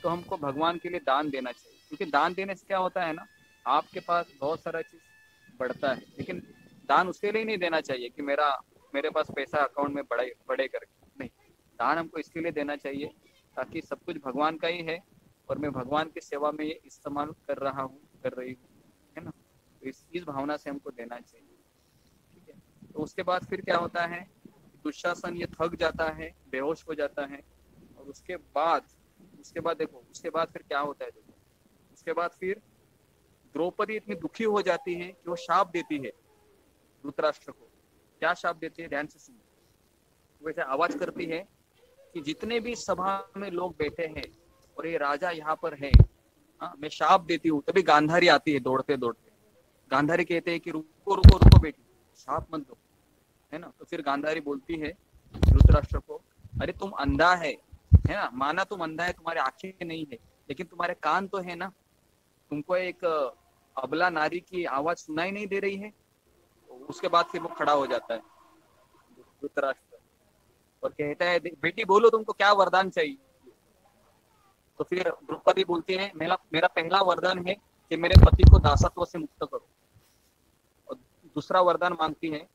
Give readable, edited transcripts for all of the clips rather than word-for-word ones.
तो हमको भगवान के लिए दान देना चाहिए, क्योंकि दान देने से क्या होता है ना, आपके पास बहुत सारा चीज बढ़ता है। लेकिन दान उसके लिए नहीं देना चाहिए कि मेरे पास पैसा अकाउंट में बढ़े बढ़े करके, नहीं। दान हमको इसके लिए देना चाहिए ताकि सब कुछ भगवान का ही है और मैं भगवान की सेवा में ये इस्तेमाल कर रही हूँ, है ना। तो इस भावना से हमको देना चाहिए। ठीक है। तो उसके बाद फिर क्या होता है, दुशासन ये थक जाता है, बेहोश हो जाता है। और उसके बाद देखो, उसके बाद फिर क्या होता है, देखो उसके बाद फिर द्रौपदी इतनी दुखी हो जाती है कि वो शाप देती है धृतराष्ट्र को। क्या शाप देती है, ध्यान से सुनो। वैसे आवाज करती है कि जितने भी सभा में लोग बैठे हैं और ये राजा यहाँ पर है, हाँ, मैं शाप देती हूँ। तभी गांधारी आती है दौड़ते दौड़ते। गांधारी कहते हैं कि रुको रुको रुको बेटी, शाप मत दो, है ना। तो फिर गांधारी बोलती है धृतराष्ट्र को, अरे तुम अंधा है ना, माना तुम अंधा है, तुम्हारी आंखें नहीं है, लेकिन तुम्हारे कान तो है ना। तुमको एक अबला नारी की आवाज सुनाई नहीं दे रही है। तो उसके बाद फिर वो खड़ा हो जाता है धृतराष्ट्र और कहता है, बेटी बोलो तुमको क्या वरदान चाहिए। तो फिर द्रौपदी बोलती है, मेरा मेरा पहला वरदान है कि मेरे पति को दासत्व से मुक्त करो। और दूसरा वरदान मांगती है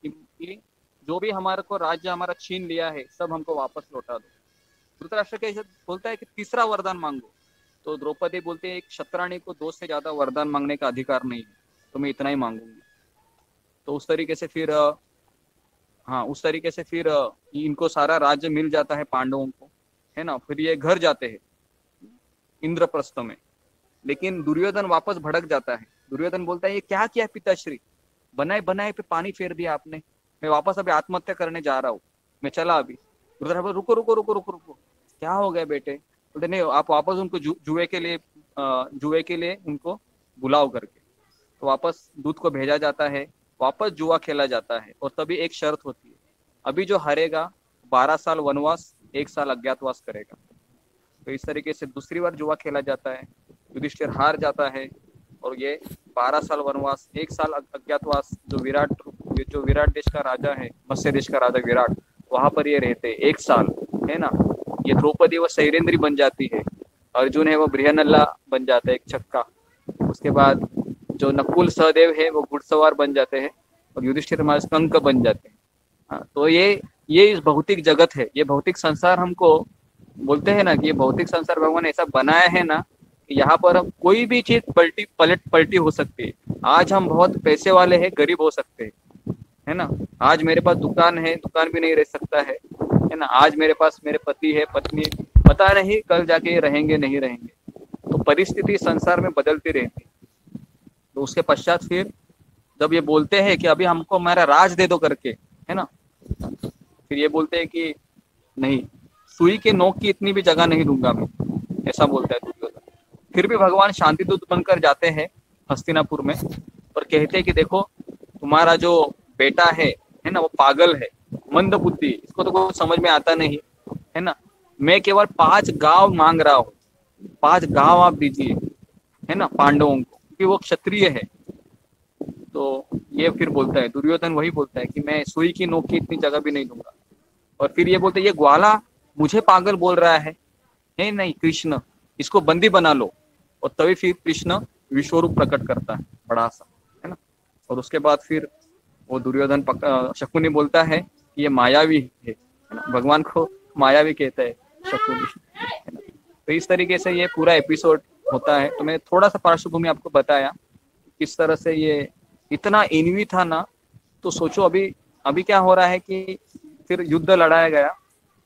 कि जो भी हमारे को राज्य हमारा छीन लिया है सब हमको वापस लौटा दो। धृतराष्ट्र कैसे बोलता है कि तीसरा वरदान मांगो। तो द्रौपदी बोलती है, एक क्षत्राणी को दो से ज्यादा वरदान मांगने का अधिकार नहीं है, तो मैं इतना ही मांगूंगी। तो उस तरीके से फिर हाँ, उस तरीके से फिर इनको सारा राज्य मिल जाता है पांडवों को, है ना। फिर ये घर जाते हैं इंद्रप्रस्थ में। लेकिन दुर्योधन वापस भड़क जाता है। दुर्योधन बोलता है, ये क्या किया पिताश्री, बनाए बनाए पे पानी फेर दिया आपने, मैं वापस अभी आत्महत्या करने जा रहा हूँ, मैं चला अभी। रुद्र बोला, रुको रुको रुको रुको रुको, क्या हो गया बेटे। बोलते नहीं, आप वापस उनको जुए के लिए उनको बुलाओ करके। तो वापस दूत को भेजा जाता है, वापस जुआ खेला जाता है। और तभी एक शर्त होती है, अभी जो हारेगा 12 साल वनवास, 1 साल अज्ञातवास करेगा। तो इस तरीके से दूसरी बार जुआ खेला जाता है, युधिष्ठिर हार जाता है और ये 12 साल वनवास, 1 साल अज्ञातवास, जो विराट देश का राजा है, मत्स्य देश का राजा विराट, वहां पर ये रहते 1 साल, है ना। ये द्रौपदी वो सैरेंद्री बन जाती है, अर्जुन है वो बृहनल्ला बन जाता है, एक छक्का। उसके बाद जो नकुल सहदेव है वो घुड़सवार बन जाते हैं और युधिष्ठिर हमारे कंक बन जाते हैं। हाँ, तो ये इस भौतिक जगत है, ये भौतिक संसार हमको बोलते हैं ना कि ये भौतिक संसार भगवान ऐसा बनाया है ना कि यहाँ पर हम कोई भी चीज पलटी हो सकती है। आज हम बहुत पैसे वाले हैं, गरीब हो सकते हैं, है ना। आज मेरे पास दुकान है, दुकान भी नहीं रह सकता है ना। आज मेरे पास मेरे पति है, पत्नी, पता नहीं कल जाके रहेंगे नहीं रहेंगे। तो परिस्थिति संसार में बदलती रहती है। तो उसके पश्चात फिर जब ये बोलते हैं कि अभी हमको हमारा राज दे दो करके, है ना, फिर ये बोलते हैं कि नहीं, सुई के नोक की इतनी भी जगह नहीं दूंगा मैं, ऐसा बोलता है दुर्योधन। फिर भी भगवान शांतिदूत बनकर जाते हैं हस्तिनापुर में और कहते हैं कि देखो तुम्हारा जो बेटा है ना, वो पागल है, मंद बुद्धि, इसको तो कुछ समझ में आता नहीं, है ना। मैं केवल 5 गांव मांग रहा हूँ, 5 गांव आप दीजिए, है ना, पांडवों को, क्योंकि वो क्षत्रिय है। तो ये फिर बोलता है, दुर्योधन वही बोलता है कि मैं सुई की नोक की इतनी जगह भी नहीं दूंगा। और फिर ये बोलते हैं, ये ग्वाला मुझे पागल बोल रहा है नहीं कृष्ण, इसको बंदी बना लो। और तभी फिर कृष्ण विश्वरूप प्रकट करता है बड़ा सा, है ना। और उसके बाद फिर वो दुर्योधन शकुनी बोलता है कि ये मायावी है ना, भगवान को मायावी कहता है शकुनी, है ना। तो इस तरीके से ये पूरा एपिसोड होता है। तो मैं थोड़ा सा पार्श्वभूमि आपको बताया किस तरह से ये इतना इनवी था ना। तो सोचो अभी अभी क्या हो रहा है कि फिर युद्ध लड़ाया गया,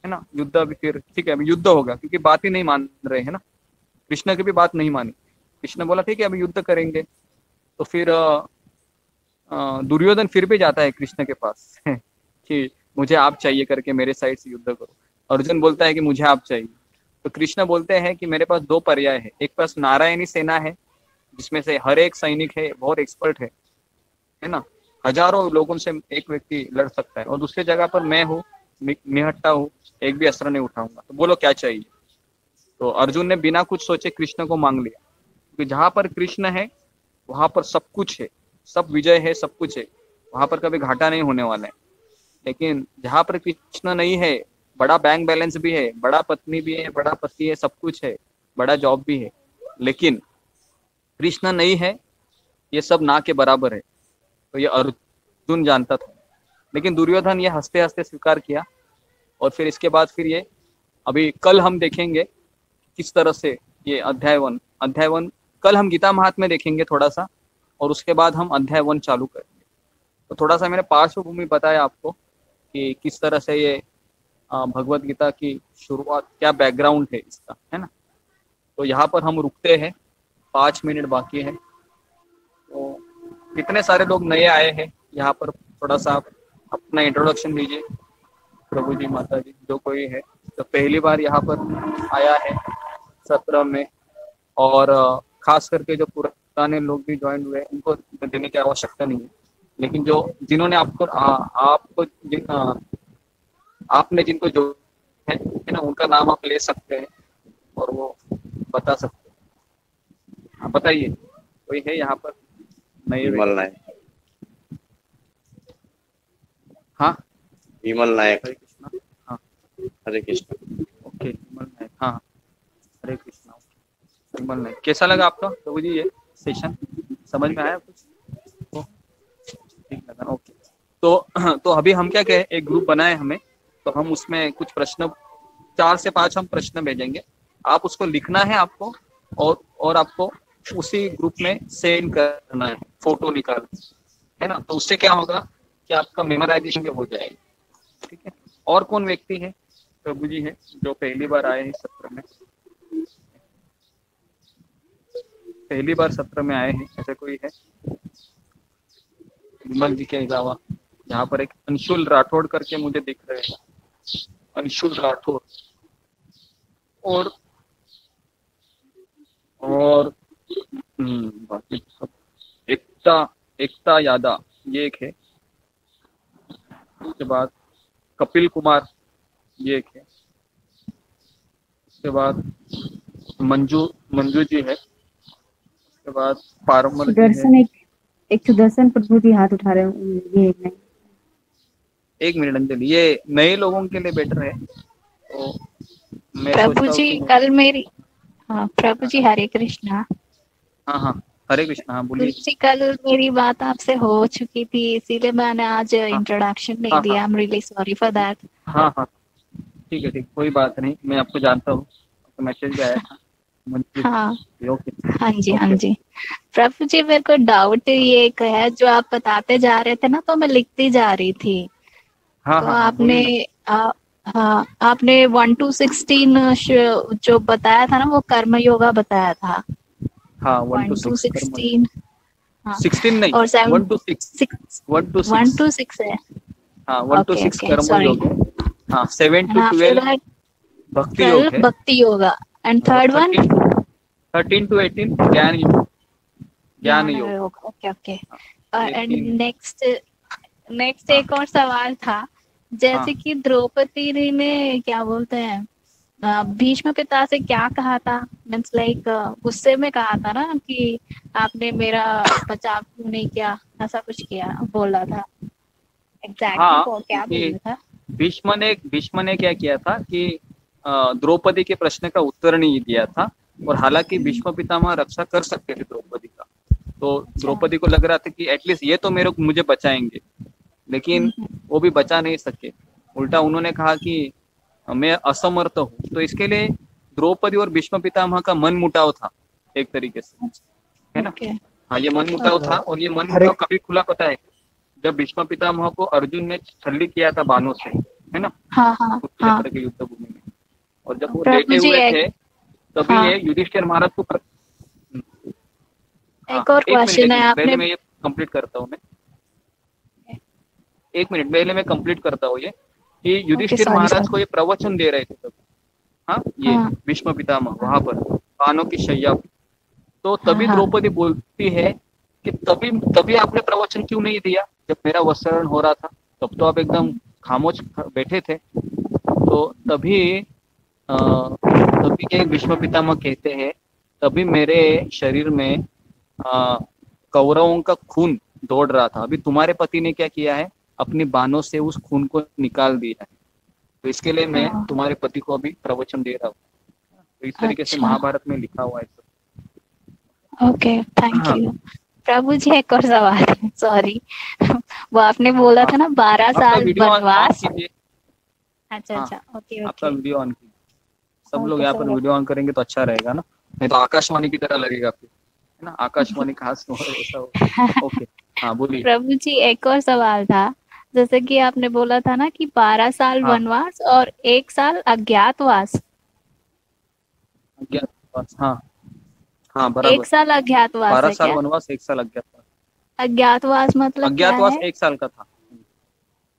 है ना। युद्ध अभी फिर ठीक है, अभी युद्ध होगा, क्योंकि बात ही नहीं मान रहे, है ना। कृष्ण की भी बात नहीं मानी। कृष्ण बोला ठीक है अभी युद्ध करेंगे। तो फिर दुर्योधन फिर भी जाता है कृष्ण के पास कि मुझे आप चाहिए करके, मेरे साइड से युद्ध करो। अर्जुन बोलता है कि मुझे आप चाहिए। तो कृष्ण बोलते हैं कि मेरे पास 2 पर्याय है, एक पास नारायणी सेना है जिसमें से हर एक सैनिक है, बहुत एक्सपर्ट है ना, हजारों लोगों से एक व्यक्ति लड़ सकता है, और दूसरी जगह पर मैं हूँ, निहट्टा हूँ, एक भी अस्त्र नहीं उठाऊंगा, तो बोलो क्या चाहिए। तो अर्जुन ने बिना कुछ सोचे कृष्ण को मांग लिया, क्योंकि जहां पर कृष्ण है वहां पर सब कुछ है, सब विजय है, सब कुछ है, वहां पर कभी घाटा नहीं होने वाला है। लेकिन जहां पर कृष्ण नहीं है, बड़ा बैंक बैलेंस भी है, बड़ा पत्नी भी है, बड़ा पति है, सब कुछ है, बड़ा जॉब भी है, लेकिन कृष्ण नहीं है, ये सब ना के बराबर है। तो ये अर्जुन जानता था, लेकिन दुर्योधन ये हंसते हंसते स्वीकार किया। और फिर इसके बाद फिर ये अभी कल हम देखेंगे किस तरह से ये अध्याय 1 कल हम गीता महात्म्य में देखेंगे थोड़ा सा, और उसके बाद हम अध्याय 1 चालू करेंगे। तो थोड़ा सा मैंने पार्श्वभूमि बताया आपको कि किस तरह से ये भगवत गीता की शुरुआत, क्या बैकग्राउंड है इसका, है ना। तो यहाँ पर हम रुकते हैं, 5 मिनट बाकी है। तो कितने सारे लोग नए आए हैं यहाँ पर, थोड़ा सा आप अपना इंट्रोडक्शन दीजिए। प्रभु जी, माता जी, जो कोई है तो पहली बार यहाँ पर आया है सत्र में, और खास करके जो पुराने लोग भी ज्वाइन हुए उनको देने की आवश्यकता नहीं है, लेकिन जो जिन्होंने आपने जिनको जो है ना, उनका नाम आप ले सकते हैं और वो बता सकते हैं। आप बताइए, कोई है यहाँ पर नए? विमल नायक। हाँ, विमल नायक। हरे कृष्णा। हाँ, हरे कृष्ण। ओके, विमल नायक। हाँ, हरे कृष्णा। विमल नायक, कैसा लगा आपका प्रभु जी ये सेशन? समझ में आया कुछ? तो ठीक लगा, ओके। तो अभी हम क्या कहें, एक ग्रुप बनाए हमें, तो हम उसमें कुछ प्रश्न, 4 से 5 हम प्रश्न भेजेंगे, आप उसको लिखना है आपको, और आपको उसी ग्रुप में सेंड करना है, फोटो निकाल, है ना। तो उससे क्या होगा कि आपका मेमोराइजेशन भी हो जाएगा, ठीक है। और कौन व्यक्ति है? प्रभु जी है जो पहली बार आए हैं सत्र में, पहली बार सत्र में आए हैं, ऐसे कोई है? विमल जी के अलावा यहाँ पर एक अंशुल राठौड़ करके मुझे दिख रहे हैं, अंशुल राठौड़। और बाकी सब, एकता यादा, ये एक है। उसके बाद कपिल कुमार, ये एक है। उसके बाद मंजू जी है। उसके बाद पारमल सुदर्शन, एक सुदर्शन प्रभु जी हाथ उठा रहे हैं, ये एक नहीं। एक मिनट अंजलि, ये नए लोगों के लिए बेटर है। तो मैं प्रभु जी कल मेरी, हाँ प्रभु जी, हरे कृष्णा। हाँ, हरे कृष्णा। हाँ, बोलिए जी। कल मेरी बात आपसे हो चुकी थी, इसीलिए मैंने आज इंट्रोडक्शन नहीं दिया। I am really sorry for that. हाँ, ठीक है, कोई बात नहीं, मैं आपको जानता हूँ, तो मैसेज भी आया था। हाँ जी, ओके। हाँ जी। प्रभु जी, मेरे को डाउट ये एक है, जो आप बताते जा रहे थे ना, तो मैं लिखती जा रही थी। तो आपने 1 to 16 जो बताया था ना, वो कर्म योगा बताया था। हाँ, 1 to 16, हाँ 16 नहीं, और 1 to 6 1 to 6 है। हाँ, 1 to 6 कर्म योग है। हाँ, 7 to 12 भक्ति योग है। भक्ति yoga. And third one 13 to 18 ज्ञान योग। ओके। एंड नेक्स्ट एक और सवाल था, जैसे कि द्रौपदी ने क्या बोलते हैं, भीष्म पिता से क्या कहा था, मीन्स लाइक गुस्से में कहा था ना कि आपने मेरा बचाव क्यों नहीं किया, ऐसा कुछ किया बोला था। एग्जैक्टली क्या बोला था? भीष्म ने क्या किया था कि द्रौपदी के प्रश्न का उत्तर नहीं दिया था, और हालांकि भीष्म पितामह रक्षा कर सकते थे द्रौपदी का, तो द्रौपदी को लग रहा था कि एटलीस्ट ये तो मुझे बचाएंगे, लेकिन वो भी बचा नहीं सके। उल्टा उन्होंने कहा कि मैं असमर्थ हूँ। तो इसके लिए द्रौपदी और भीष्म पितामह का मन मुटाव था एक तरीके से, है ना। हाँ, ये मन मुटाव था, और ये मन मुटाव कभी खुला पता है जब भीष्म पितामह को अर्जुन ने छल्ली किया था बाणों से, है ना, कुरुक्षेत्र के युद्ध भूमि में, और जब वो लेटे हुए थे तभी ये युधिष्ठिर महाराज को एक और क्वेश्चन है, पहले मैं ये कंप्लीट करता हूँ, एक मिनट पहले मैं कंप्लीट करता हूँ ये कि युधिष्ठिर महाराज को ये प्रवचन दे रहे थे तब, हाँ, ये भीष्म पितामह वहां पर बाणों की शैया पे। तो तभी द्रौपदी बोलती है कि तभी आपने प्रवचन क्यों नहीं दिया, जब मेरा वस्त्रण हो रहा था तब तो आप एकदम खामोश बैठे थे। तो तभी के भीष्म पितामह कहते हैं, तभी मेरे शरीर में कौरवों का खून दौड़ रहा था। अभी तुम्हारे पति ने क्या किया है, अपनी बाणों से उस खून को निकाल दिया है, तो इसके लिए मैं तुम्हारे पति को अभी प्रवचन दे रहा हूँ। तो इस तरीके से अच्छा। महाभारत में लिखा हुआ है सब। ओके, थैंक हाँ यू। प्रभु जी एक और सवाल है, सॉरी। वो आपने बोला हाँ, था ना 12 आपका साल वीडियो ऑन वनवास। कीजिए। अच्छा हाँ, अच्छा, ओके आपका ओके वीडियो ऑन कीजिए। सब लोग ओके यहाँ पर सर। वीडियो ऑन करेंगे तो अच्छा रहेगा ना, नहीं तो आकाशवाणी की तरह लगेगा फिर, है ना, आकाशवाणी कहाँ से हो ऐसा हो। ओके, हाँ बोलिए। प्रभु जी एक और सवाल था, जैसे कि आपने बोला था ना कि 12 साल हाँ, वनवास और 1 साल अज्ञातवास। अज्ञातवास, हाँ हाँ एक बराबर। साल अज्ञातवास 12 है साल क्या? वनवास, 1 साल अज्ञातवास। अज्ञातवास मतलब क्या अज्ञातवास है? 1 साल का था।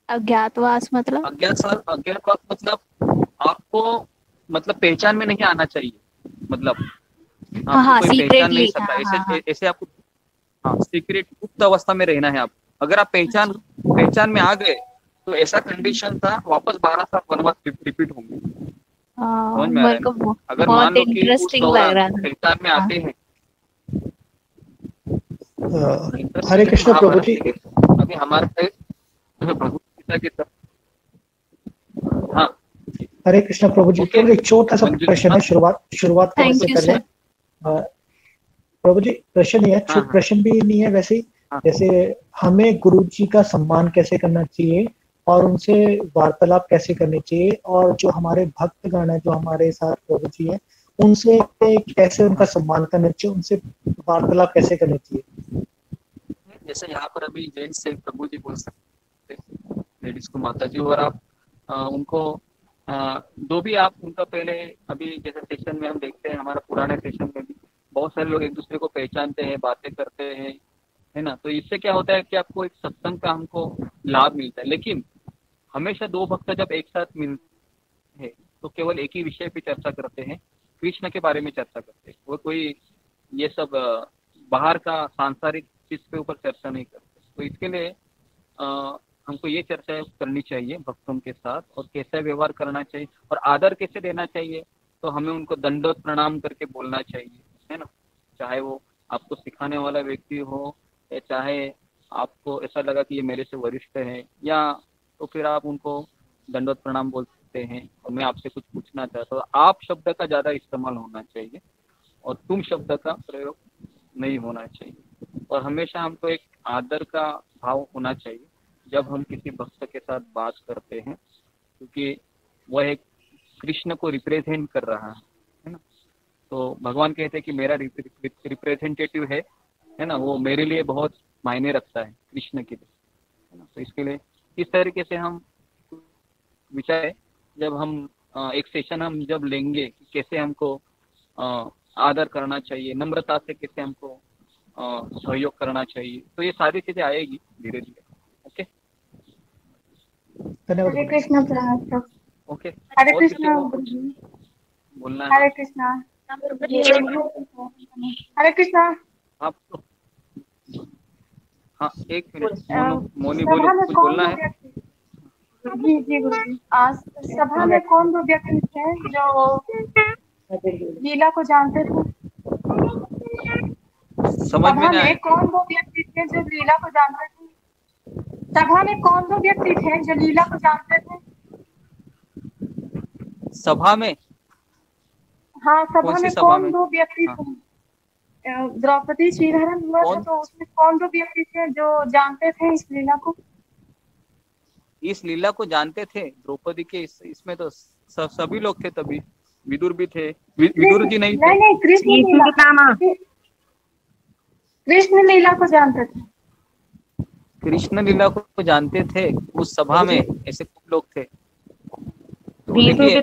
अज्ञातवास मतलब? अज्ञातवास मतलब आपको, मतलब पहचान में नहीं आना चाहिए, मतलब हाँ आपको हाँ, कोई पहचान नहीं सीक्रेटली, सकता, हाँ हाँ हाँ। ऐसे ऐसे आपको, हाँ सीक्रेट गुप्त अवस्था में रहना है आप। अगर आप पहचान में आ गए तो ऐसा कंडीशन था, वापस 12 साल वनवास रिपीट होंगे। समझ में आ रहा मेरे है को ना? अगर मान बहुत लो कि उस इंटरेस्टिंग लग दौरान रहा था। पहचान में हाँ। आते हैं, हरे इंटरेस्टिंग है कृष्ण प्रभु महाभारत, जी। लेकिन अभी हमारे पे भगवत गीता की तरफ। हाँ हरे कृष्ण प्रभु जी, ओके केवल एक छोटा सा मंजू जी, प्रश्न हाँ है, शुरुआत करने थैंक से यू पहले। सर। अ, प्रभु जी, प्रश्न नहीं है, हाँ हाँ प्रश्न भी नहीं है वैसे ही। हाँ जैसे हमें गुरु जी का सम्मान कैसे करना चाहिए और उनसे वार्तालाप कैसे करनी चाहिए, और जो हमारे भक्तगण है जो हमारे साथ प्रभु जी है, उनसे कैसे उनका हाँ। सम्मान करना चाहिए, उनसे वार्तालाप कैसे करनी चाहिए। जैसे यहाँ पर अभी जेंट्स से प्रभु जी बोल सकते, लेडीज को माता जी, और आप उनको जो भी आप उनका पहले, अभी जैसे सेशन में हम देखते हैं, हमारा पुराने सेशन में भी बहुत सारे लोग एक दूसरे को पहचानते हैं, बातें करते हैं, है ना, तो इससे क्या होता है कि आपको एक सत्संग का हमको लाभ मिलता है। लेकिन हमेशा दो भक्त जब एक साथ मिलते हैं तो केवल एक ही विषय पे चर्चा करते हैं, कृष्ण के बारे में चर्चा करते हैं, वो कोई ये सब बाहर का सांसारिक चीज के ऊपर चर्चा नहीं करते। तो इसके लिए हमको ये चर्चा करनी चाहिए भक्तों के साथ, और कैसा व्यवहार करना चाहिए और आदर कैसे देना चाहिए। तो हमें उनको दंडवत प्रणाम करके बोलना चाहिए, है ना, चाहे वो आपको सिखाने वाला व्यक्ति हो, या चाहे आपको ऐसा लगा कि ये मेरे से वरिष्ठ है, या तो फिर आप उनको दंडवत प्रणाम बोल सकते हैं। और मैं आपसे कुछ पूछना चाहता हूँ, आप शब्द का ज़्यादा इस्तेमाल होना चाहिए और तुम शब्द का प्रयोग नहीं होना चाहिए। और हमेशा हमको एक आदर का भाव होना चाहिए जब हम किसी भक्त के साथ बात करते हैं, क्योंकि वह एक कृष्ण को रिप्रेजेंट कर रहा है ना। तो भगवान कहते हैं कि मेरा रिप्रेजेंटेटिव है ना, वो मेरे लिए बहुत मायने रखता है कृष्ण के लिए, है ना। तो इसके लिए इस तरीके से हम विचार, जब हम एक सेशन हम जब लेंगे कि कैसे हमको आदर करना चाहिए, नम्रता से कैसे हमको सहयोग करना चाहिए, तो ये सारी चीजें आएगी धीरे धीरे। ओके धन्यवाद हरे गुरु जी। कृष्णा प्रभु। ओके, हरे और किसी कृष्णा को गुरु कुछ जी। बोलना है? हरे कृष्णा। हरे कृष्णा। आप तो, हाँ एक मिनट, मोनी बोलो, सभा में कुछ कौन बोलना दो है? व्यक्ति, जी जी गुरु जी, आज सभा में कौन दो व्यक्ति थे जो लीला को जानते थे? समझ में सभा नहीं में आया। कौन दो व्यक्ति थे जो लीला को जानते थे? सभा में कौन दो व्यक्ति थे जो लीला को जानते थे? सभा में? हाँ, कौन सभा सी में सभा कौन में? दो व्यक्ति हाँ, थे? द्रौपदी श्रीधरन हुआ था, कौन? तो उसमें कौन दो व्यक्ति थे जो जानते थे इस लीला को? इस लीला को जानते थे द्रौपदी के, इसमें तो सभी लोग थे तभी। विदुर भी थे, विदुर कृष्ण, जी नहीं थे? नहीं नहीं, कृष्ण लीला, कृष्ण लीला को जानते थे। कृष्ण लीला को जानते थे, उस सभा में ऐसे कुछ लोग थे। तो देखिए,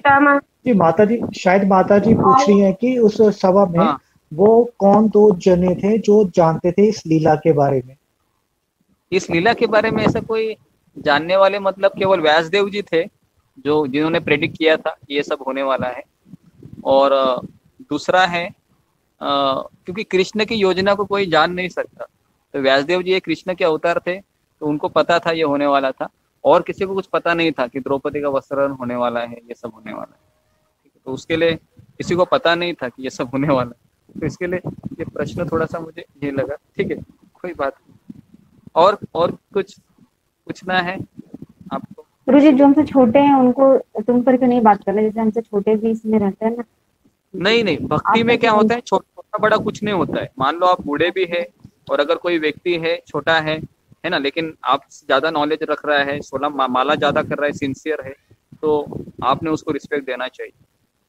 जी माता जी, शायद माता जी पूछ रही हैं कि उस सभा में हाँ, वो कौन दो जने थे जो जानते थे इस लीला के बारे में। इस लीला के बारे में ऐसा कोई जानने वाले मतलब केवल व्यासदेव जी थे, जो जिन्होंने प्रेडिक्ट किया था ये सब होने वाला है। और दूसरा है, क्योंकि कृष्ण की योजना को कोई जान नहीं सकता, तो व्यासदेव जी एक कृष्ण के अवतार थे, तो उनको पता था ये होने वाला था, और किसी को कुछ पता नहीं था कि द्रौपदी का वस्त्रहरण होने वाला है, ये सब होने वाला है। तो उसके लिए किसी को पता नहीं था कि ये सब होने वाला है, तो इसके लिए ये प्रश्न थोड़ा सा मुझे ये लगा। ठीक है, कोई बात नहीं। और कुछ पूछना है आपको? गुरु जी, जो हमसे छोटे हैं उनको तुम करके नहीं बात करना, जैसे हमसे छोटे भी इसमें रहते हैं ना, नहीं नहीं, भक्ति में क्या होता है, छोटा बड़ा कुछ नहीं होता है। मान लो आप बूढ़े भी है और अगर कोई व्यक्ति है छोटा है ना, लेकिन आप ज्यादा नॉलेज रख रहा है, 16 माला ज्यादा कर रहा है, सिंसियर है, तो आपने उसको रिस्पेक्ट देना चाहिए,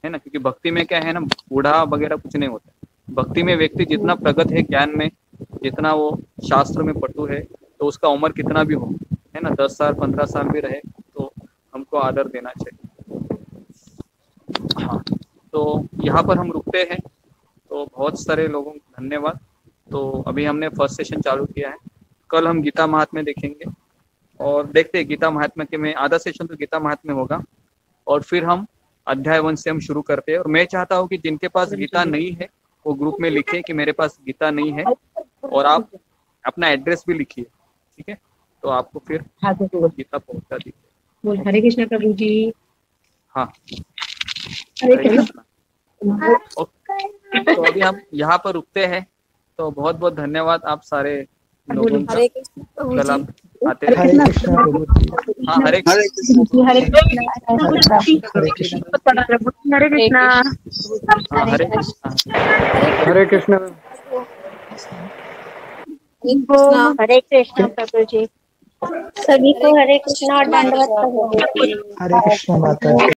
है ना। क्योंकि भक्ति में क्या है ना, बूढ़ा वगैरह कुछ नहीं होता। भक्ति में व्यक्ति जितना प्रगत है ज्ञान में, जितना वो शास्त्र में पटु है, तो उसका उम्र कितना भी हो, है ना, 10 साल 15 साल भी रहे, तो हमको आदर देना चाहिए। हाँ, तो यहाँ पर हम रुकते हैं। तो बहुत सारे लोगों को धन्यवाद। तो अभी हमने फर्स्ट सेशन चालू किया है, कल हम गीता महात्म्य देखेंगे और देखते हैं गीता महात्म्य के में आधा सेशन तो गीता महात्म्य होगा और फिर हम अध्याय 1 से हम शुरू करते हैं। और मैं चाहता हूँ कि जिनके पास गीता नहीं है वो ग्रुप में लिखे कि मेरे पास गीता नहीं है, और आप अपना एड्रेस भी लिखिए, ठीक है, तो आपको फिर गीता पहुंचा दीजिए। हरे कृष्ण प्रभु जी। हाँ, हरे कृष्ण। तो अभी हम यहाँ पर रुकते हैं। तो बहुत बहुत धन्यवाद आप सारे लोगों का। हरे कृष्ण प्रभु कल जी। आप आते हरे रहिए। कृष्ण प्रभु जी। हाँ, हरे कृष्ण। हरे कृष्ण। हरे कृष्ण। हरे कृष्ण। हाँ, हरे कृष्ण। हरे कृष्ण। हरे कृष्ण प्रभु जी। सभी को हरे कृष्ण और दंडवत प्रभु जी। हरे कृष्ण माता।